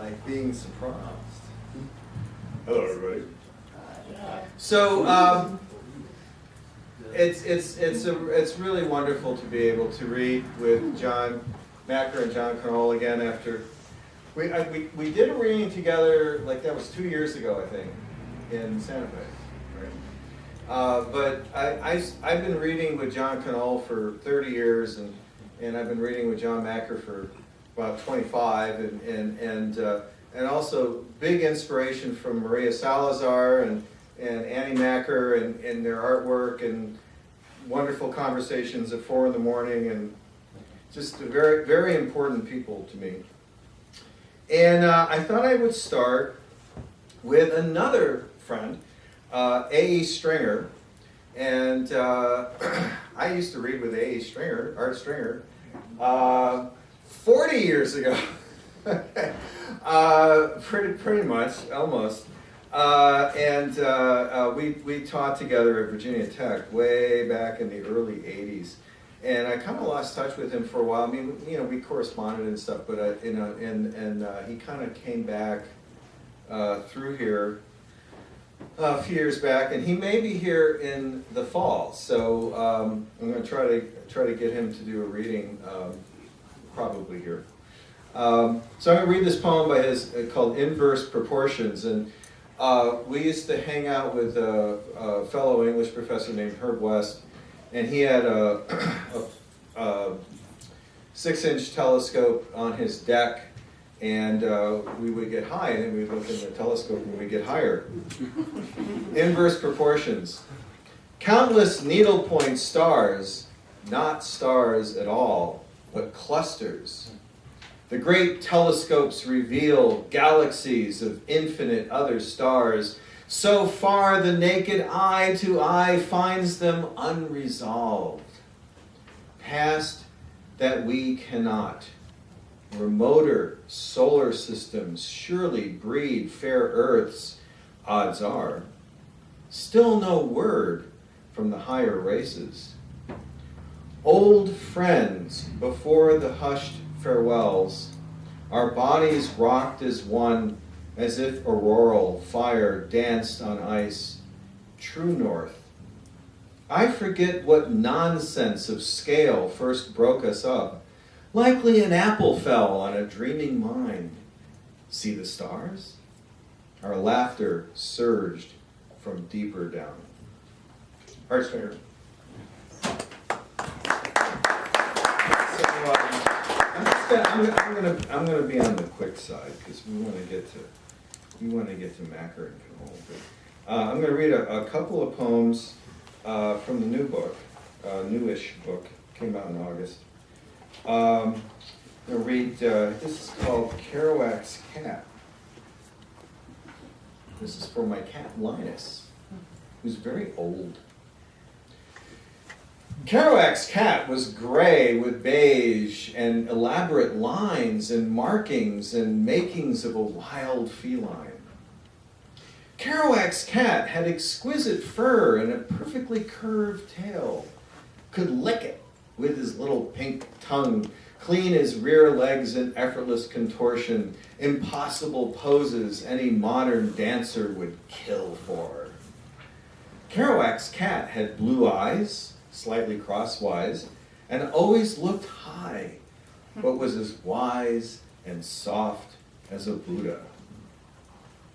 like being surprised. Hello, everybody. So it's really wonderful to be able to read with John Macker and John Knoll again after we did a reading together, like that was 2 years ago, I think, in Santa Fe. Right? But I've been reading with John Knoll for 30 years, and I've been reading with John Macker for about 25, and also big inspiration from Maria Salazar and Annie Macker and their artwork and wonderful conversations at 4 in the morning, and just very, very important people to me. And I thought I would start with another friend, A.E. Stringer. And I used to read with A.E. Stringer, Art Stringer, 40 years ago. Pretty much, almost. We taught together at Virginia Tech way back in the early 80s. And I kind of lost touch with him for a while. I mean, we corresponded and stuff, but he kind of came back through here a few years back, and he may be here in the fall. So I'm going to try to get him to do a reading, probably here. So I'm going to read this poem by his called Inverse Proportions, and we used to hang out with a fellow English professor named Herb West. And he had a 6-inch telescope on his deck, and we would get high, and then we'd look in the telescope and we'd get higher. Inverse proportions. Countless needlepoint stars, not stars at all, but clusters. The great telescopes reveal galaxies of infinite other stars. So far the naked eye to eye finds them unresolved. Past that we cannot. Remoter solar systems surely breed fair earths, odds are. Still no word from the higher races. Old friends before the hushed farewells, our bodies rocked as one, as if auroral fire danced on ice, true north. I forget what nonsense of scale first broke us up. Likely an apple fell on a dreaming mind. See the stars? Our laughter surged from deeper down. Art Stringer. I'm gonna be on the quick side because we want to get to Macker and Knoll. I'm going to read a couple of poems from the new book, newish book, came out in August. I'm going to read, this is called Kerouac's Cat. This is for my cat Linus, who's very old. Kerouac's cat was gray with beige and elaborate lines and markings and makings of a wild feline. Kerouac's cat had exquisite fur and a perfectly curved tail, could lick it with his little pink tongue, clean his rear legs in effortless contortion, impossible poses any modern dancer would kill for. Kerouac's cat had blue eyes, slightly crosswise, and always looked high, but was as wise and soft as a Buddha.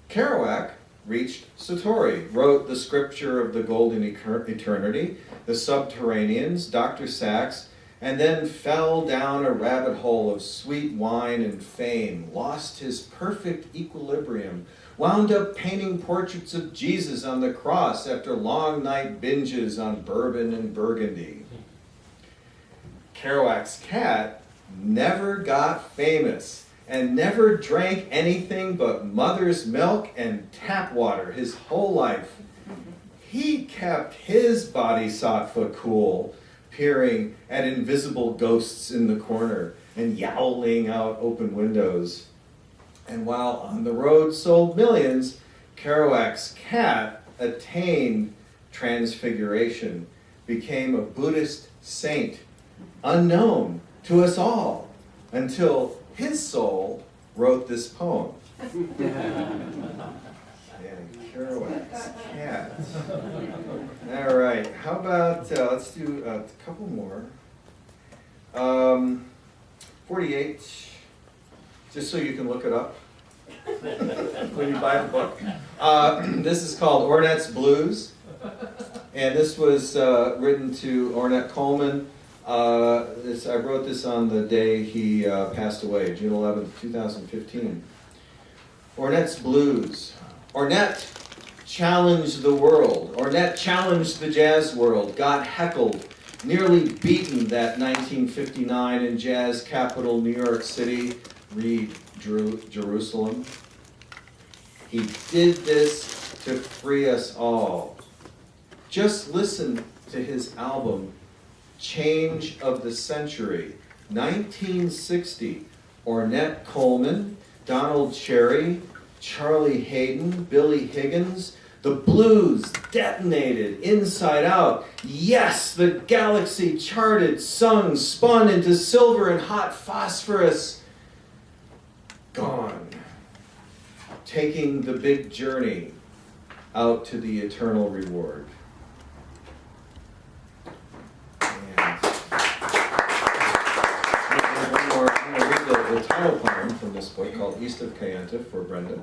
Kerouac reached Satori, wrote The Scripture of the Golden Eternity, The Subterraneans, Dr. Sachs, and then fell down a rabbit hole of sweet wine and fame, lost his perfect equilibrium, wound up painting portraits of Jesus on the cross after long night binges on bourbon and burgundy. Kerouac's cat never got famous and never drank anything but mother's milk and tap water his whole life. He kept his bodhisattva cool, peering at invisible ghosts in the corner and yowling out open windows. And while on the road sold millions, Kerouac's cat attained transfiguration, became a Buddhist saint, unknown to us all, until his soul wrote this poem. Kerouac's Cat. All right, how about, let's do a couple more. 48, just so you can look it up when you buy the book. This is called Ornette's Blues, and this was written to Ornette Coleman. I wrote this on the day he passed away, June 11th, 2015. Ornette's Blues. Ornette challenged the world. Ornette challenged the jazz world, got heckled, nearly beaten that 1959 in jazz capital New York City, read Jerusalem. He did this to free us all. Just listen to his album, Change of the Century, 1960. Ornette Coleman, Donald Cherry, Charlie Hayden, Billy Higgins. The blues detonated inside out. Yes, the galaxy charted, sung, spun into silver and hot phosphorus. Gone. Taking the big journey out to the eternal reward. And one more. I'm going to read the title poem from this book called East of Kayenta for Brenda.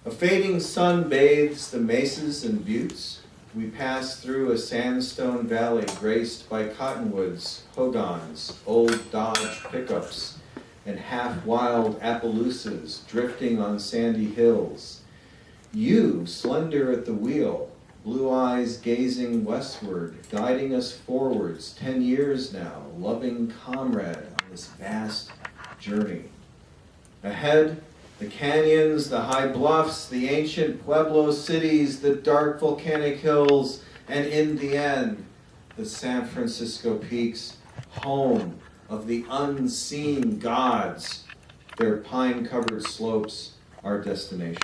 A fading sun bathes the mesas and buttes. We pass through a sandstone valley graced by cottonwoods, hogans, old Dodge pickups, and half-wild Appaloosas drifting on sandy hills. You, slender at the wheel, blue eyes gazing westward, guiding us forwards, 10 years now, loving comrade on this vast journey. Ahead, the canyons, the high bluffs, the ancient Pueblo cities, the dark volcanic hills, and in the end, the San Francisco peaks, home of the unseen gods. Their pine-covered slopes, our destination.